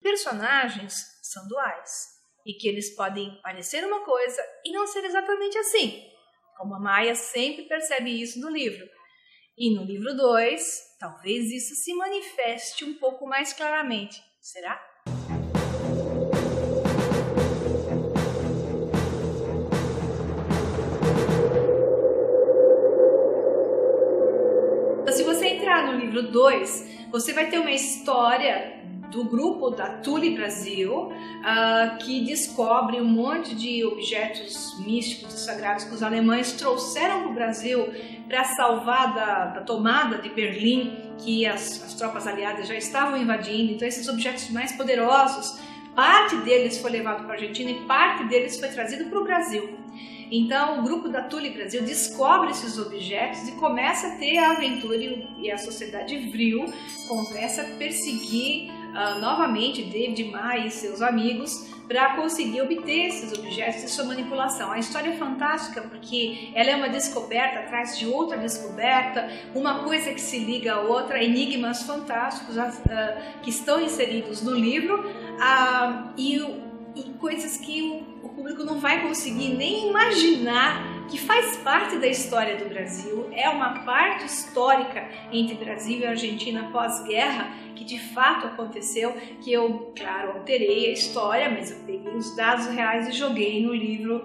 personagens são duais e que eles podem parecer uma coisa e não ser exatamente assim, como a Maia sempre percebe isso no livro. E no livro 2, talvez isso se manifeste um pouco mais claramente. Será? Se você entrar no livro 2, você vai ter uma história do grupo da Tule Brasil, que descobre um monte de objetos místicos e sagrados que os alemães trouxeram para o Brasil para salvar da tomada de Berlim, que as tropas aliadas já estavam invadindo. Então esses objetos mais poderosos, parte deles foi levado para a Argentina e parte deles foi trazido para o Brasil. Então o grupo da Tule Brasil descobre esses objetos e começa a ter a aventura, e a sociedade Vril começa a perseguir novamente David Maia e seus amigos para conseguir obter esses objetos e sua manipulação. A história é fantástica porque ela é uma descoberta atrás de outra descoberta, uma coisa que se liga a outra, enigmas fantásticos que estão inseridos no livro e coisas que o público não vai conseguir nem imaginar, que faz parte da história do Brasil, é uma parte histórica entre Brasil e Argentina pós-guerra, que de fato aconteceu, que eu, claro, alterei a história, mas eu peguei os dados reais e joguei no livro,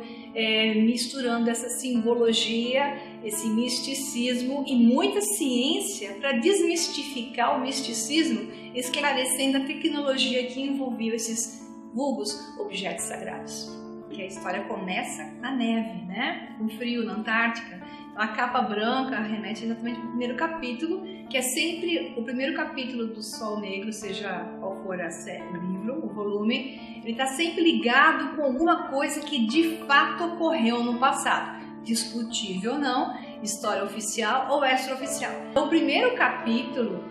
misturando essa simbologia, esse misticismo e muita ciência para desmistificar o misticismo, esclarecendo a tecnologia que envolveu esses vulgos objetos sagrados. Que a história começa na neve, né? Com frio na Antártica. Então, a capa branca remete exatamente para o primeiro capítulo, que é sempre o primeiro capítulo do Sol Negro, seja qual for o livro, o volume, ele está sempre ligado com alguma coisa que de fato ocorreu no passado. Discutível ou não, história oficial ou extraoficial. Então, o primeiro capítulo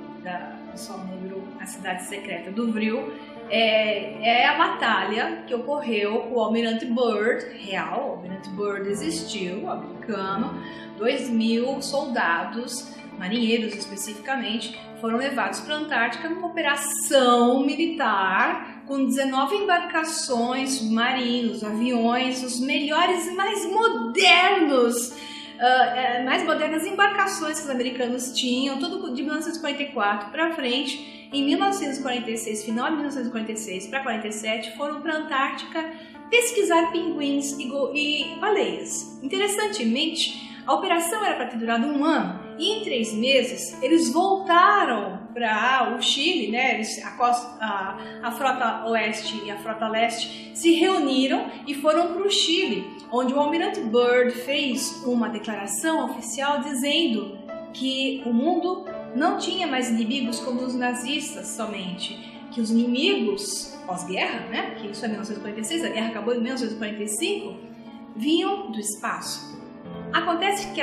do Sol Negro, a cidade secreta do Vril, é a batalha que ocorreu com o Almirante Byrd, real, o Almirante Byrd existiu, americano, 2.000 soldados, marinheiros especificamente, foram levados para a Antártica numa operação militar com 19 embarcações, submarinos, aviões, os melhores e mais modernas embarcações que os americanos tinham, tudo de 1944 para frente. Em 1946, final de 1946 para 47, foram para a Antártica pesquisar pinguins e baleias. Interessantemente, a operação era para ter durado 1 ano e em 3 meses eles voltaram para o Chile, né? A frota oeste e a frota leste se reuniram e foram para o Chile, onde o Almirante Byrd fez uma declaração oficial dizendo que o mundo não tinha mais inimigos como os nazistas somente, que os inimigos pós-guerra, né, que isso é 1946, a guerra acabou em 1945, vinham do espaço. Acontece que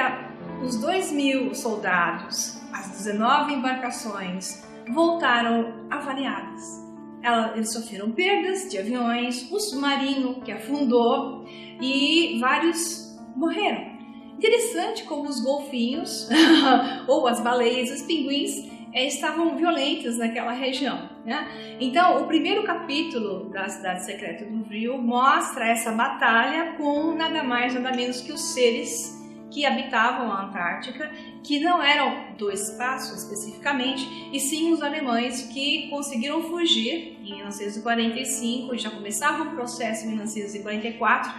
os 2.000 soldados, as 19 embarcações, voltaram avariadas. Eles sofreram perdas de aviões, o submarino que afundou e vários morreram. Interessante como os golfinhos, ou as baleias, os pinguins, estavam violentos naquela região, né? Então, o primeiro capítulo da Cidade Secreta do Vril mostra essa batalha com nada mais, nada menos que os seres que habitavam a Antártica, que não eram do espaço especificamente, e sim os alemães que conseguiram fugir em 1945, já começava o processo em 1944,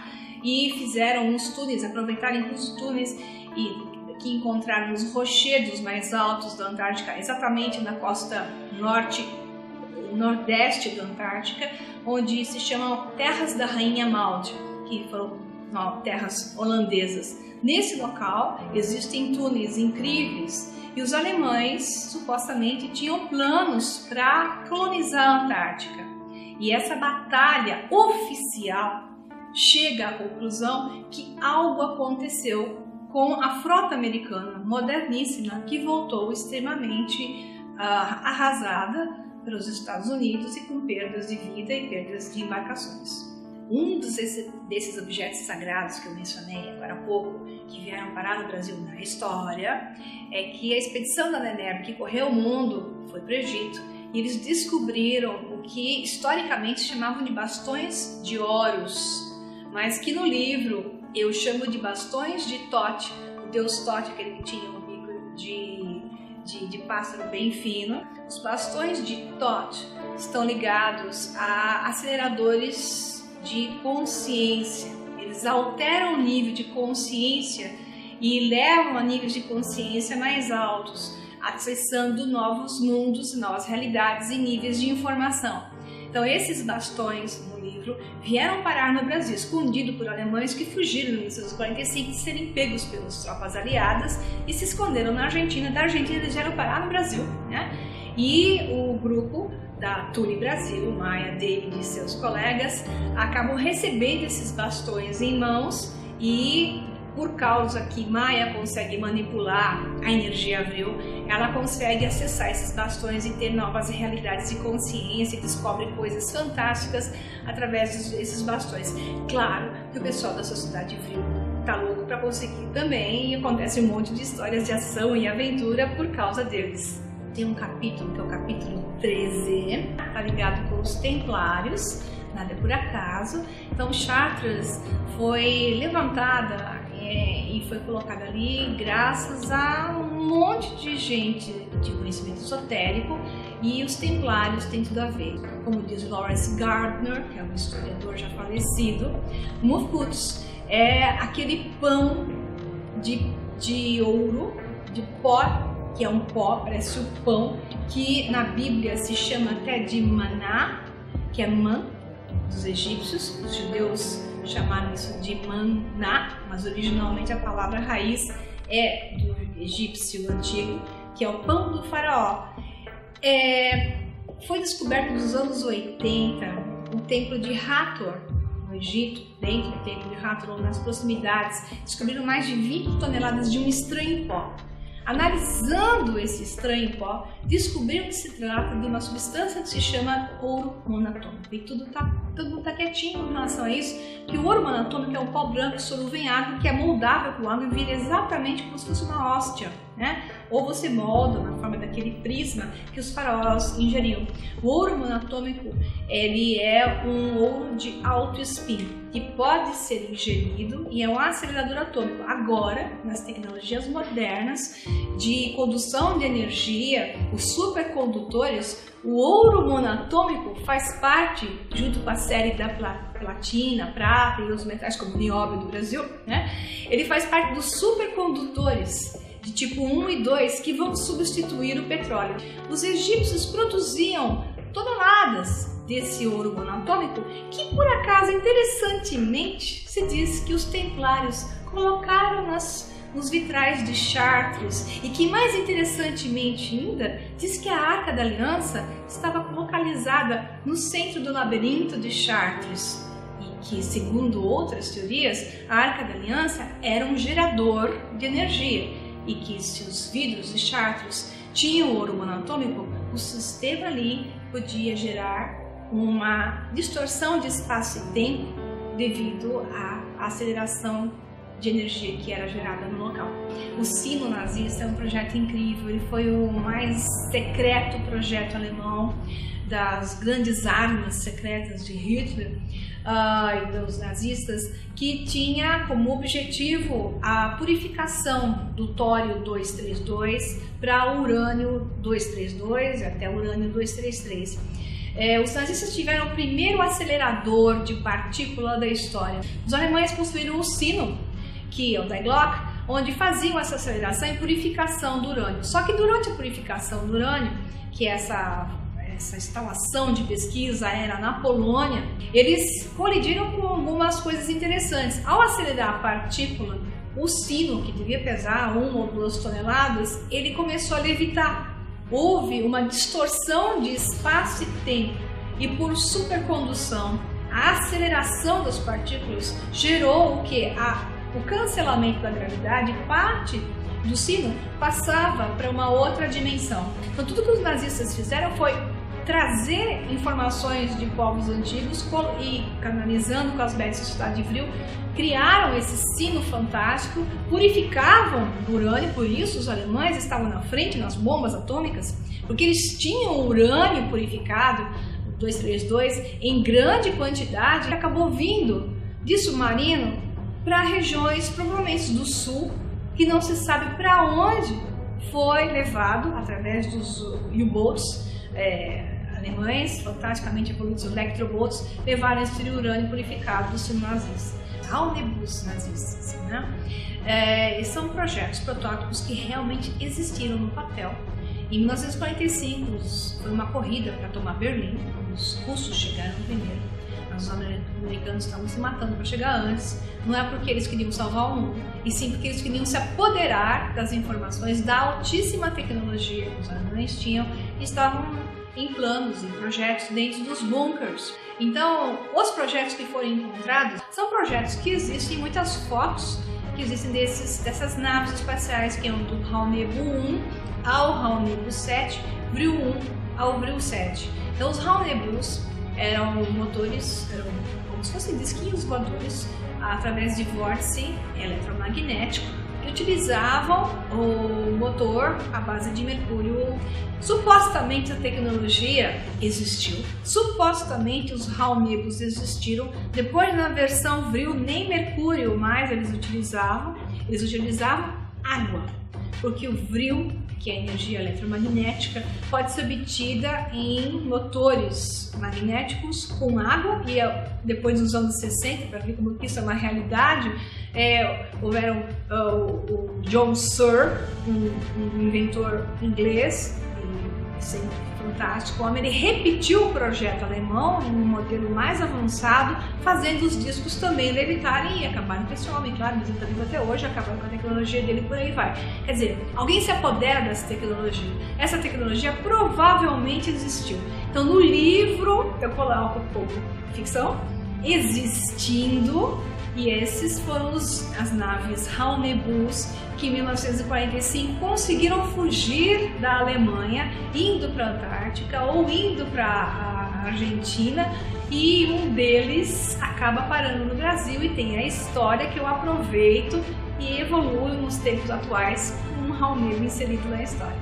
e fizeram uns túneis, aproveitaram os túneis e que encontraram os rochedos mais altos da Antártica, exatamente na costa nordeste da Antártica, onde se chamam Terras da Rainha Maud, que foram terras holandesas. Nesse local existem túneis incríveis e os alemães supostamente tinham planos para colonizar a Antártica. E essa batalha oficial chega à conclusão que algo aconteceu com a frota americana moderníssima, que voltou extremamente arrasada pelos Estados Unidos e com perdas de vida e perdas de embarcações. Um desses objetos sagrados que eu mencionei agora há pouco, que vieram parar no Brasil na história, é que a expedição da Nenébia, que correu o mundo, foi para o Egito, e eles descobriram o que historicamente chamavam de bastões de Horus, mas que no livro eu chamo de bastões de Thoth, o deus Thoth, aquele que tinha um bico de pássaro bem fino. Os bastões de Thoth estão ligados a aceleradores de consciência. Eles alteram o nível de consciência e levam a níveis de consciência mais altos, acessando novos mundos, novas realidades e níveis de informação. Então esses bastões no livro vieram parar no Brasil, escondido por alemães que fugiram em 1945 de serem pegos pelas tropas aliadas e se esconderam na Argentina. Da Argentina eles vieram parar no Brasil, né? E o grupo da Tule Brasil, Maia, David e seus colegas, acabam recebendo esses bastões em mãos e, por causa que Maia consegue manipular a energia abril, ela consegue acessar esses bastões e ter novas realidades de consciência e descobre coisas fantásticas através desses bastões. Claro que o pessoal da sociedade abril tá louco para conseguir também e acontece um monte de histórias de ação e aventura por causa deles. Tem um capítulo, que é o capítulo 13, tá ligado com os Templários, nada é por acaso. Então Chartres foi levantada e foi colocada ali graças a um monte de gente de conhecimento esotérico, e os Templários têm tudo a ver. Como diz Lawrence Gardner, que é um historiador já falecido, Mufkuts é aquele pão de ouro, de pó, que é um pó, parece o pão, que na Bíblia se chama até de maná, que é man dos egípcios. Os judeus chamaram isso de maná, mas originalmente a palavra raiz é do egípcio antigo, que é o pão do faraó. Foi descoberto nos anos 80 o templo de Hathor, no Egito, dentro do templo de Hathor, nas proximidades, descobriram mais de 20 toneladas de um estranho pó. Analisando esse estranho pó, descobriram que se trata de uma substância que se chama ouro monatômico. E todo mundo está quietinho em relação a isso, que o ouro monatômico é um pó branco solúvel que é moldável com água e vira exatamente como se fosse uma hóstia, né? Ou você molda na forma daquele prisma que os faraós ingeriam. O ouro monatômico, ele é um ouro de alto espinho, que pode ser ingerido e é um acelerador atômico. Agora, nas tecnologias modernas de condução de energia, os supercondutores, o ouro monatômico faz parte, junto com a série da platina, prata e os metais como o nióbio do Brasil, né? Ele faz parte dos supercondutores de tipo 1 e 2 que vão substituir o petróleo. Os egípcios produziam toneladas desse ouro monatômico que, por acaso, interessantemente, se diz que os templários colocaram nos vitrais de Chartres e que, mais interessantemente ainda, diz que a Arca da Aliança estava localizada no centro do labirinto de Chartres e que, segundo outras teorias, a Arca da Aliança era um gerador de energia e que, se os vidros de Chartres tinham ouro monatômico, o sistema ali podia gerar uma distorção de espaço e tempo devido à aceleração de energia que era gerada no local. O sino nazista é um projeto incrível, ele foi o mais secreto projeto alemão, das grandes armas secretas de Hitler e dos nazistas, que tinha como objetivo a purificação do tório 232 para o urânio 232 e até o urânio 233. Os nazistas tiveram o primeiro acelerador de partícula da história. Os alemães construíram o sino, que é o Die Glocke, onde faziam essa aceleração e purificação do urânio. Só que durante a purificação do urânio, que essa instalação de pesquisa era na Polônia, eles colidiram com algumas coisas interessantes. Ao acelerar a partícula, o sino, que devia pesar 1 ou 2 toneladas, ele começou a levitar. Houve uma distorção de espaço e tempo, e por supercondução, a aceleração das partículas gerou o que? O cancelamento da gravidade. Parte do sino passava para uma outra dimensão. Então tudo que os nazistas fizeram foi trazer informações de povos antigos e, canalizando com as betas da Sociedade Abril, criaram esse sino fantástico, purificavam o urânio, por isso os alemães estavam na frente nas bombas atômicas, porque eles tinham urânio purificado, 232, em grande quantidade, que acabou vindo de submarino para regiões provavelmente do sul, que não se sabe para onde foi levado através dos U-boats alemães, fantasticamente evoluídos, electroboats, levaram esse urânio purificado dos nazistas, Haunebus nazistas, né? São projetos, protótipos que realmente existiram no papel. Em 1945 foi uma corrida para tomar Berlim, os russos chegaram primeiro, os americanos estavam se matando para chegar antes. Não é porque eles queriam salvar o mundo, e sim porque eles queriam se apoderar das informações da altíssima tecnologia que os alemães tinham e estavam em planos, em projetos dentro dos bunkers. Então, os projetos que foram encontrados são projetos que existem, muitas fotos que existem dessas naves espaciais, que é do Haunebu 1 ao Haunebu 7, Vril 1 ao Vril 7. Então, os Haunebus eram motores, eram como se fossem disquinhos voadores, através de vórtice eletromagnético, que utilizavam o motor à base de mercúrio. Supostamente a tecnologia existiu, supostamente os Haunebus existiram. Depois, na versão Vril, nem mercúrio mais eles utilizavam água, porque o Vril, que é a energia eletromagnética, pode ser obtida em motores magnéticos com água, e depois dos anos 60, para ver como isso é uma realidade, houveram o John Searle, um inventor inglês, fantástico homem, ele repetiu o projeto alemão em um modelo mais avançado, fazendo os discos também levitarem e acabaram com esse homem, claro, mas ele está vivo até hoje, acabaram com a tecnologia dele, por aí vai. Quer dizer, alguém se apodera dessa tecnologia. Essa tecnologia provavelmente existiu. Então, no livro, eu coloco um pouco ficção, existindo, e esses foram as naves Haunebus que em 1945 conseguiram fugir da Alemanha, indo para a Antártica ou indo para a Argentina, e um deles acaba parando no Brasil e tem a história que eu aproveito e evoluo nos tempos atuais com um Haunebu inserido na história.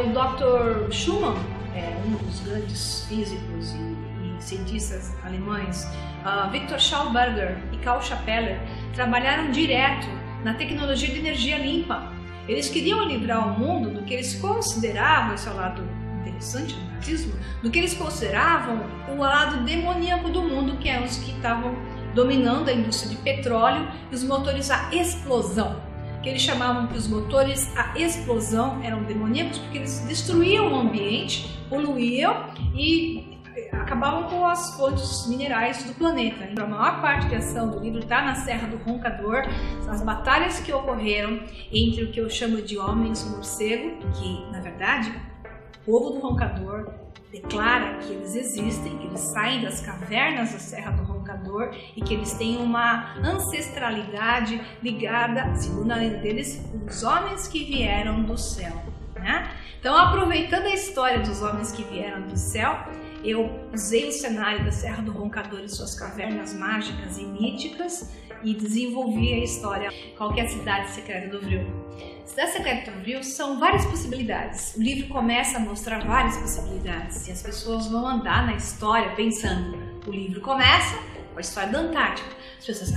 O Dr. Schumann, um dos grandes físicos e cientistas alemães, Victor Schauberger e Karl Chapeller, trabalharam direto na tecnologia de energia limpa. Eles queriam livrar o mundo do que eles consideravam, esse é o lado interessante do nazismo, do que eles consideravam o lado demoníaco do mundo, que eram os que estavam dominando a indústria de petróleo e os motores a explosão, que eles chamavam que os motores a explosão eram demoníacos porque eles destruíam o ambiente, poluíam e acabavam com as fontes minerais do planeta. Então, a maior parte da ação do livro está na Serra do Roncador, são as batalhas que ocorreram entre o que eu chamo de homens morcego, que na verdade o povo do Roncador declara que eles existem, que eles saem das cavernas da Serra do Roncador e que eles têm uma ancestralidade ligada, segundo a lenda deles, os homens que vieram do céu, né? Então, aproveitando a história dos homens que vieram do céu, eu usei o cenário da Serra do Roncador e suas cavernas mágicas e míticas e desenvolvi a história. Qual que é a cidade secreta do Vril? Cidade secreta do Vril são várias possibilidades. O livro começa a mostrar várias possibilidades e as pessoas vão andar na história pensando. O livro começa com a história da Antártica. As pessoas,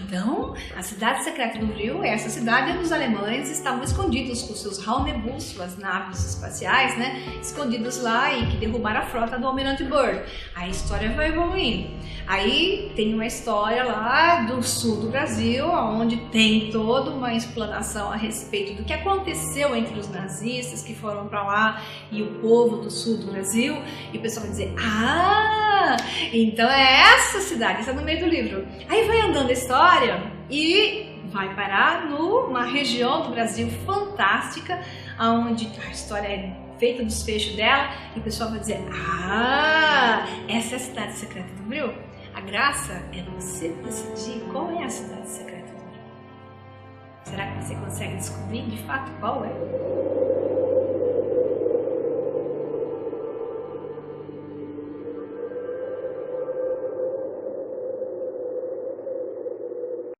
então a cidade secreta do Vril é essa cidade onde os alemães estavam escondidos com seus Haunebus, suas naves espaciais, né? Escondidos lá e que derrubaram a frota do Almirante Byrd. A história vai evoluindo. Aí tem uma história lá do sul do Brasil, onde tem toda uma explanação a respeito do que aconteceu entre os nazistas que foram para lá e o povo do sul do Brasil. E o pessoal vai dizer, então é essa cidade, está no meio do livro. Aí vai andando a história e vai parar numa região do Brasil fantástica, onde a história é feita, o desfecho dela, e o pessoal vai dizer, essa é a cidade secreta do Vril. A graça é você decidir qual é a cidade secreta do Vril. Será que você consegue descobrir de fato qual é?